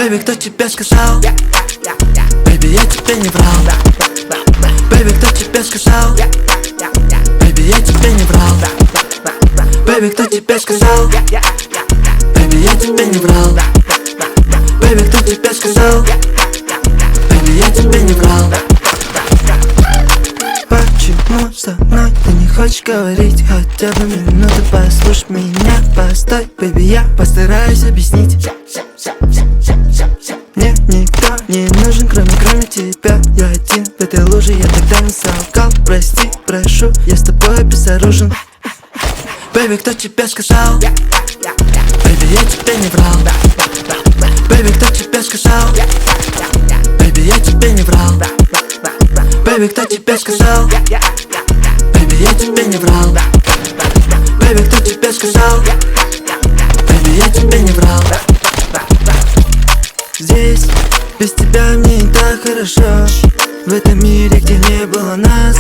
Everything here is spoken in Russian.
Бэйби, кто тебе сказал? Бэйби, я тебе не врал. Бэйби, кто тебе сказал? Бэйби, я тебе не врал. Бэйби, кто тебе сказал? Бэйби, я тебе не врал. Бэйби, кто тебе сказал? Бэйби, я тебе не врал. Почему со мной ты не хочешь говорить хотя бы минуту? Послушай меня, постой, бэйби, я постараюсь объяснить. Мне никто не нужен, кроме тебя. Я один в этой луже, я тогда не солгал. Прости, прошу, я с тобой безоружен. Бэйби, кто тебе сказал? Бэйби, я тебе не врал. Бэйби, кто тебе сказал? Бэйби, я тебе не врал. Бэйби, кто тебе сказал? Бэйби, я тебе не врал. Бэйби, кто тебе сказал? Бэйби, я тебе не врал. Здесь без тебя мне не так хорошо. В этом мире, где не было нас,